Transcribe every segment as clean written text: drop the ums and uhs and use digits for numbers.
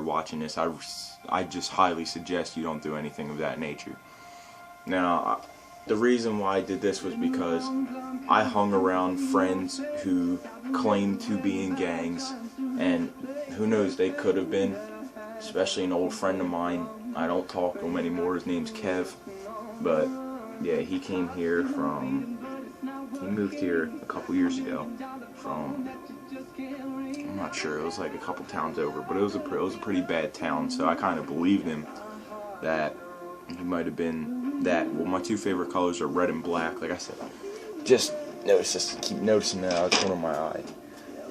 watching this, I just highly suggest you don't do anything of that nature. Now, the reason why I did this was because I hung around friends who claimed to be in gangs, and who knows, they could have been, especially an old friend of mine. I don't talk to him anymore, his name's Kev, but yeah, he came here he moved here a couple years ago from, I'm not sure, it was like a couple towns over, but it was a pretty bad town, so I kind of believed him that he might have been that. Well, my two favorite colors are red and black, like I said. Just notice this, keep noticing that out of the corner of my eye.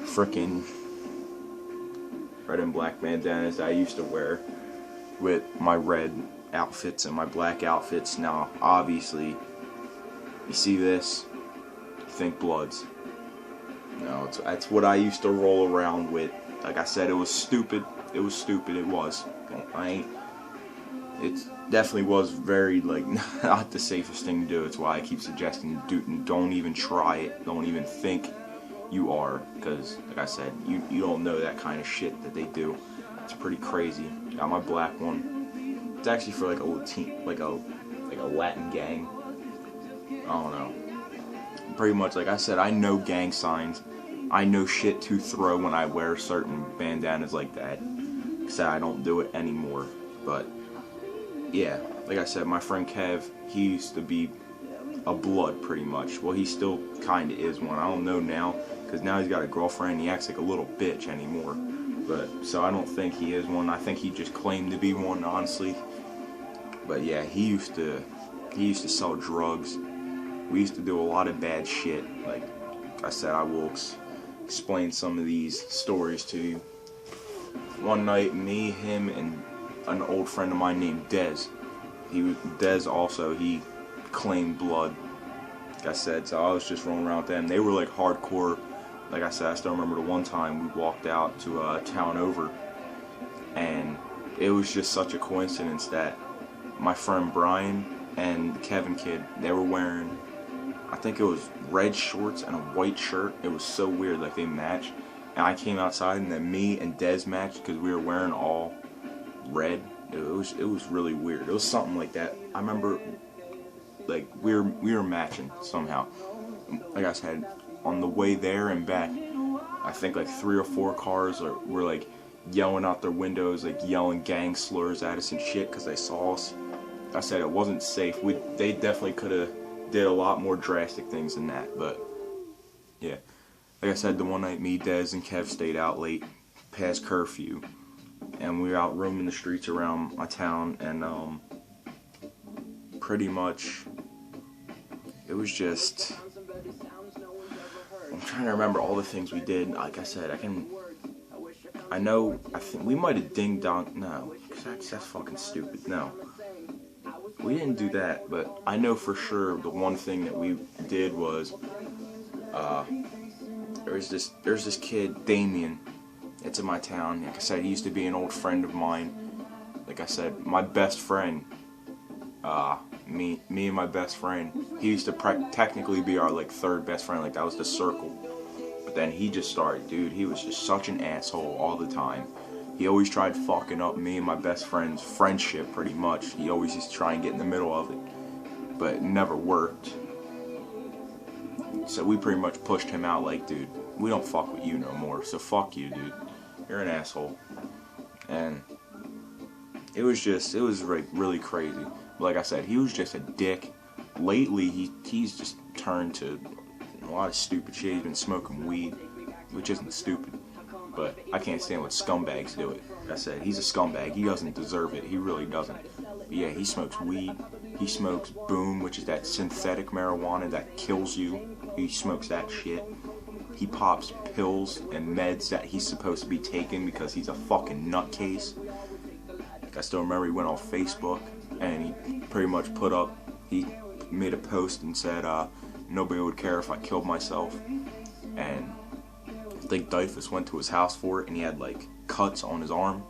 Frickin' red and black bandanas that I used to wear with my red outfits and my black outfits. Now, obviously, you see this, you think Bloods. No, that's what I used to roll around with. Like I said, it was stupid. It was stupid. It was. It definitely was very, like, not the safest thing to do. It's why I keep suggesting don't even try it. Don't even think you are, because, like I said, you don't know that kind of shit that they do. It's pretty crazy. Got my black one. It's actually for like a little team, like a Latin gang. I don't know. Pretty much, like I said, I know gang signs. I know shit to throw when I wear certain bandanas like that. Except I don't do it anymore. But yeah, like I said, my friend Kev, he used to be a Blood pretty much. Well, he still kind of is one. I don't know now, because now he's got a girlfriend and he acts like a little bitch anymore. But so I don't think he is one. I think he just claimed to be one, honestly. But yeah, he used to sell drugs. We used to do a lot of bad shit. Like I said, I will explain some of these stories to you. One night, me, him, and an old friend of mine named Dez. Dez also, he claimed Blood. Like I said, so I was just rolling around with them. They were like hardcore. Like I said, I still remember the one time we walked out to a town over, and it was just such a coincidence that my friend Brian and the Kevin kid, they were wearing, I think it was red shorts and a white shirt. It was so weird, like they matched. And I came outside, and then me and Dez matched because we were wearing all red. It was really weird. It was something like that. I remember, like we were matching somehow. Like I said, on the way there and back, I think like 3 or 4 cars were like yelling out their windows, like yelling gang slurs at us and shit because they saw us. I said it wasn't safe. They definitely could have did a lot more drastic things than that, but yeah. Like I said, the one night me, Dez, and Kev stayed out late past curfew, and we were out roaming the streets around my town, and pretty much it was just, I'm trying to remember all the things we did. Like I said, I think we might have ding-dong, no, that's fucking stupid, no. We didn't do that, but I know for sure the one thing that we did was, there's this kid, Damien. It's in my town. Like I said, he used to be an old friend of mine. Like I said, my best friend, me and my best friend, he used to technically be our like 3rd best friend. Like that was the circle. But then he just started, dude, he was just such an asshole all the time. He always tried fucking up me and my best friend's friendship pretty much. He always used to try and get in the middle of it. But it never worked. So we pretty much pushed him out like, dude, we don't fuck with you no more. So fuck you, dude. You're an asshole. And it was like really crazy. But like I said, he was just a dick. Lately, he's just turned to a lot of stupid shit. He's been smoking weed, which isn't stupid. But I can't stand when scumbags do it. Like I said, he's a scumbag. He doesn't deserve it. He really doesn't. But yeah, he smokes weed. He smokes boom, which is that synthetic marijuana that kills you. He smokes that shit. He pops pills and meds that he's supposed to be taking because he's a fucking nutcase. I still remember he went on Facebook and he pretty much he made a post and said, nobody would care if I killed myself. And I think Dyfus went to his house for it, and he had like cuts on his arm.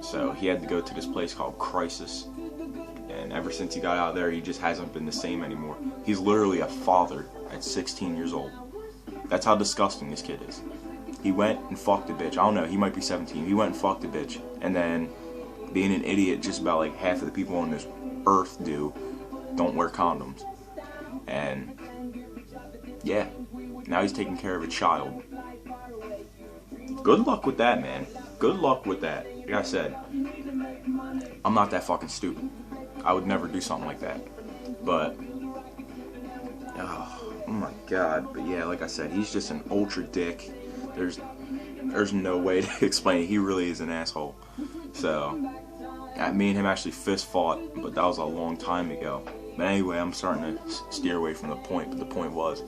So he had to go to this place called Crisis. And ever since he got out there, he just hasn't been the same anymore. He's literally a father at 16 years old. That's how disgusting this kid is. He went and fucked a bitch. I don't know, he might be 17. He went and fucked a bitch. And then, being an idiot, just about like half of the people on this earth don't wear condoms. And, yeah, now he's taking care of a child. Good luck with that, man. Good luck with that. Like I said, I'm not that fucking stupid. I would never do something like that. But, oh my god. But yeah, like I said, he's just an ultra dick. There's no way to explain it. He really is an asshole. So, me and him actually fist fought, but that was a long time ago. But anyway, I'm starting to steer away from the point. But the point was,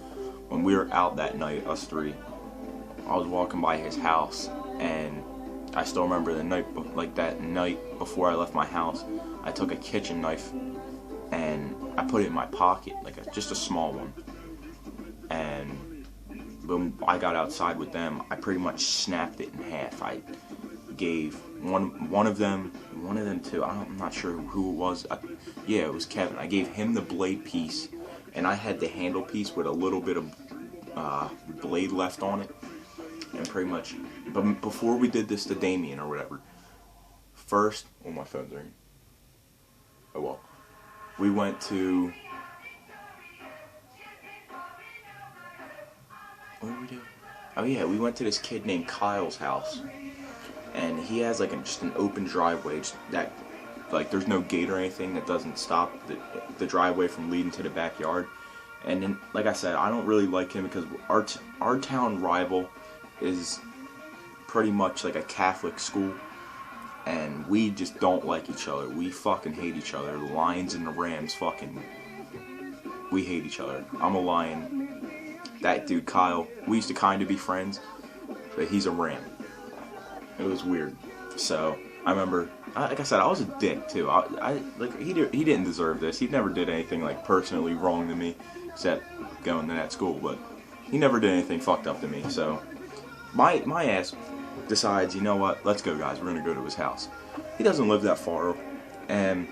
when we were out that night, us three, I was walking by his house, and I still remember the night, like that night before I left my house, I took a kitchen knife and I put it in my pocket, like just a small one. And when I got outside with them, I pretty much snapped it in half. I gave one of them too. I'm not sure who it was. Yeah, it was Kevin. I gave him the blade piece, and I had the handle piece with a little bit of blade left on it. And pretty much, but before we did this to Damien or whatever, first, oh, my phone's ringing. Oh well, we went to, what did we do? Oh yeah, we went to this kid named Kyle's house, and he has like just an open driveway that, like, there's no gate or anything that doesn't stop the driveway from leading to the backyard. And then, like I said, I don't really like him because our town rival is pretty much like a Catholic school, and we just don't like each other. We fucking hate each other. The Lions and the Rams we hate each other. I'm a Lion. That dude Kyle, we used to kind of be friends, but he's a Ram. It was weird. So I remember, like I said, I was a dick too. He didn't deserve this. He never did anything like personally wrong to me, except going to that school. But he never did anything fucked up to me. So my ass decides, you know what? Let's go, guys. We're gonna go to his house. He doesn't live that far, and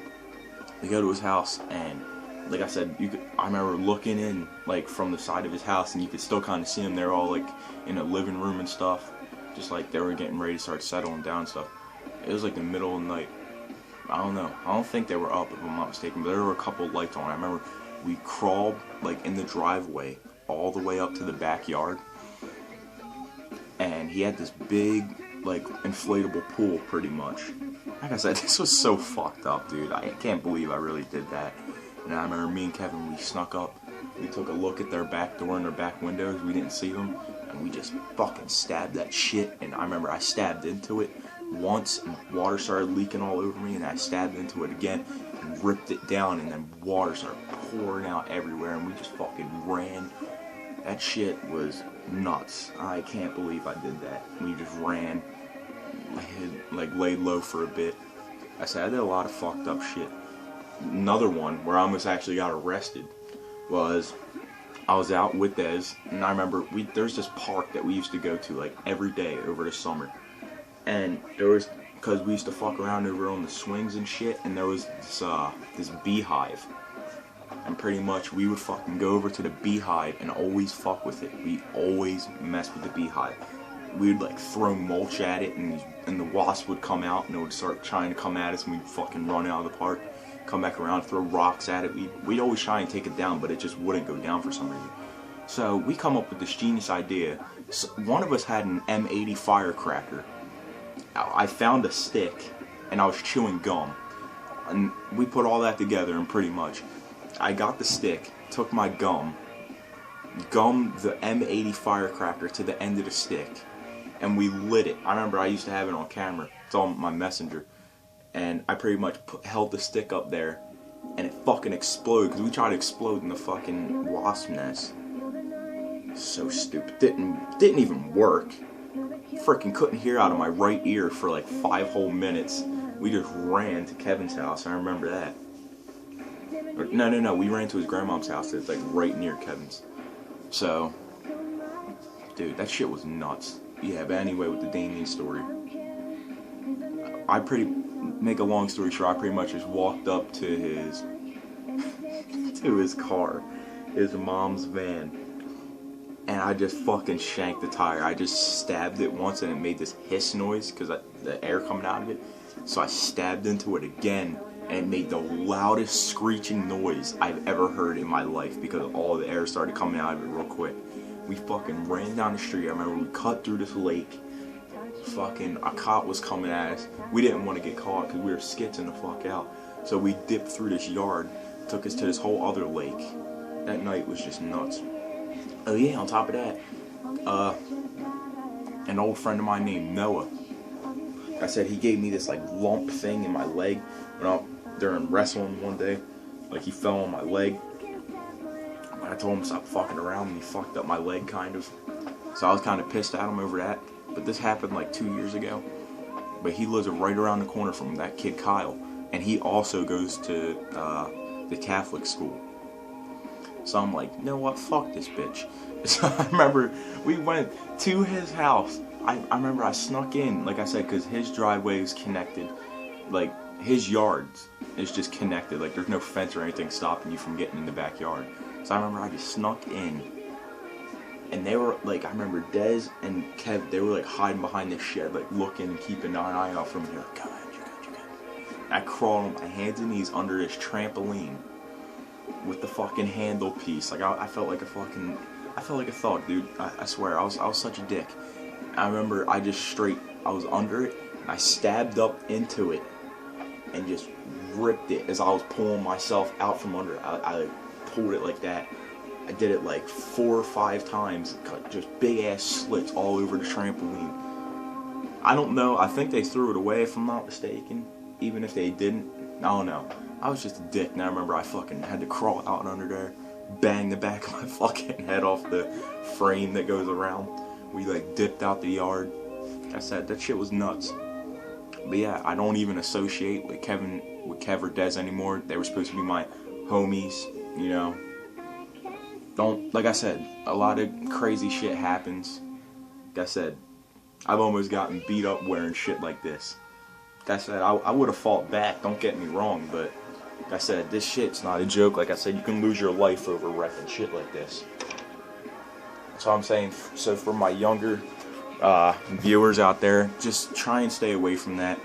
we go to his house, and like I said, I remember looking in like from the side of his house, and you could still kind of see them. They're all like in the living room and stuff, just like they were getting ready to start settling down and stuff. It was like the middle of the night. I don't know. I don't think they were up, if I'm not mistaken, but there were a couple of lights on. I remember we crawled like in the driveway all the way up to the backyard, and he had this big like inflatable pool, pretty much. Like I said, this was so fucked up, dude. I can't believe I really did that. And I remember me and Kevin, we snuck up, we took a look at their back door and their back windows. We didn't see them, and we just fucking stabbed that shit. And I remember I stabbed into it once, and water started leaking all over me, and I stabbed into it again and ripped it down, and then water started pouring out everywhere, and we just fucking ran. That shit was nuts. I can't believe I did that. We just ran. I had like laid low for a bit. I said I did a lot of fucked up shit. Another one where I almost actually got arrested was I was out with Dez, and I remember there's this park that we used to go to like every day over the summer, and there was, because we used to fuck around over on the swings and shit, and there was this beehive. And pretty much we would fucking go over to the beehive and always fuck with it. We always mess with the beehive. We would like throw mulch at it, and the wasp would come out and it would start trying to come at us, and we'd fucking run out of the park, come back around, throw rocks at it. We'd always try and take it down, but it just wouldn't go down for some reason. So we come up with this genius idea. So one of us had an M80 firecracker. I found a stick and I was chewing gum, and we put all that together, and pretty much I got the stick, took my gummed the M80 firecracker to the end of the stick, and we lit it. I remember I used to have it on camera. It's on my messenger. And I pretty much held the stick up there, and it fucking exploded, because we tried to explode in the fucking wasp nest. So stupid. Didn't even work. Freaking couldn't hear out of my right ear for like 5 whole minutes. We just ran to Kevin's house. I remember that. No. We ran to his grandmom's house. It's like right near Kevin's. So, dude, that shit was nuts. Yeah, but anyway, with the Damien story, make a long story short, I pretty much just walked up to his car, his mom's van, and I just fucking shanked the tire. I just stabbed it once and it made this hiss noise because the air coming out of it. So I stabbed into it again and it made the loudest screeching noise I've ever heard in my life because all the air started coming out of it real quick. We fucking ran down the street. I remember we cut through this lake. Fucking a cop was coming at us. We didn't want to get caught because we were skitzing the fuck out. So we dipped through this yard, took us to this whole other lake. That night was just nuts. Oh yeah, on top of that, an old friend of mine named Noah, I said he gave me this like lump thing in my leg during wrestling one day. Like he fell on my leg. I told him to stop fucking around and he fucked up my leg kind of. So I was kind of pissed at him over that. But this happened like 2 years ago. But he lives right around the corner from that kid Kyle. And he also goes to the Catholic school. So I'm like, you know what, fuck this bitch. So I remember we went to his house. I remember I snuck in, like I said, because his driveway is connected. Like, his yard is just connected. Like, there's no fence or anything stopping you from getting in the backyard. So I remember I just snuck in. And they were, like, I remember Dez and Kev, they were, like, hiding behind this shed, like, looking and keeping an eye out for me. They're like, come on, you good. And I crawled on my hands and knees under this trampoline with the fucking handle piece. Like, I felt like a fucking, I felt like a thug, dude. I swear, I was such a dick. I remember I was under it, and I stabbed up into it, and just ripped it as I was pulling myself out from under it. I pulled it like that. I did it like 4 or 5 times, cut just big ass slits all over the trampoline. I don't know, I think they threw it away if I'm not mistaken. Even if they didn't, I don't know. I was just a dick, and I remember I fucking had to crawl out under there, bang the back of my fucking head off the frame that goes around. We like dipped out the yard. I said, that shit was nuts. But yeah, I don't even associate with Kev or Dez anymore. They were supposed to be my homies, you know. Like I said, a lot of crazy shit happens. Like I said, I've almost gotten beat up wearing shit like this. Like I said, I would have fought back, don't get me wrong, but like I said, this shit's not a joke. Like I said, you can lose your life over wrecking shit like this. So I'm saying, so for my younger viewers out there, just try and stay away from that.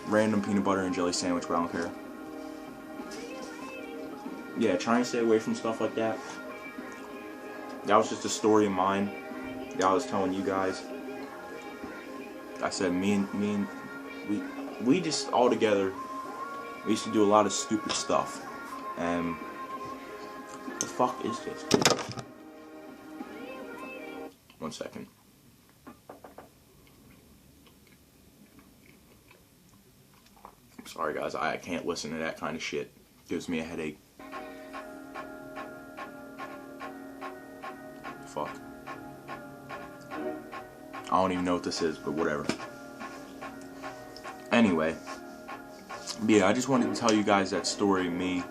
Random peanut butter and jelly sandwich, but I don't care. Yeah, try and stay away from stuff like that. That was just a story of mine that I was telling you guys. I said we just all together, we used to do a lot of stupid stuff. And what the fuck is this? One second. Sorry guys, I can't listen to that kind of shit. It gives me a headache. Fuck. I don't even know what this is, but whatever. Anyway. Yeah, I just wanted to tell you guys that story of me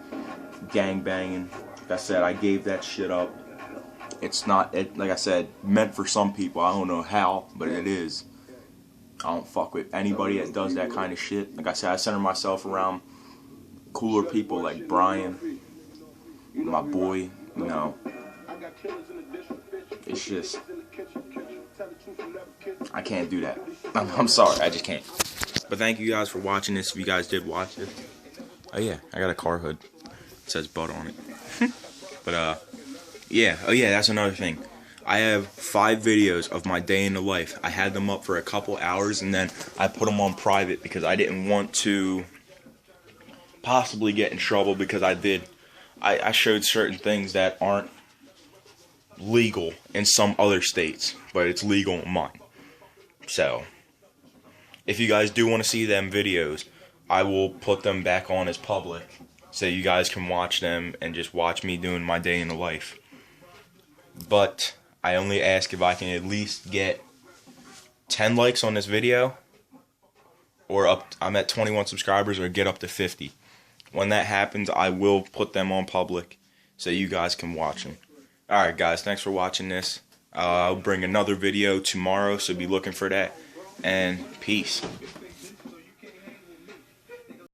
gang banging. Like I said, I gave that shit up. It's not, like I said, meant for some people. I don't know how, but it is. I don't fuck with anybody that does that kind of shit. Like I said, I center myself around cooler people like Brian, my boy, you know. It's just, I can't do that. I'm sorry, I just can't. But thank you guys for watching this, if you guys did watch it. Oh yeah, I got a car hood. It says Bud on it. But yeah, oh yeah, that's another thing. I have 5 videos of my day in the life. I had them up for a couple hours and then I put them on private because I didn't want to possibly get in trouble because I showed certain things that aren't legal in some other states, but it's legal in mine. So, if you guys do want to see them videos, I will put them back on as public so you guys can watch them and just watch me doing my day in the life. But I only ask if I can at least get 10 likes on this video, or I'm at 21 subscribers, or get up to 50. When that happens, I will put them on public so you guys can watch them. Alright guys, thanks for watching this. I'll bring another video tomorrow, so be looking for that. And peace.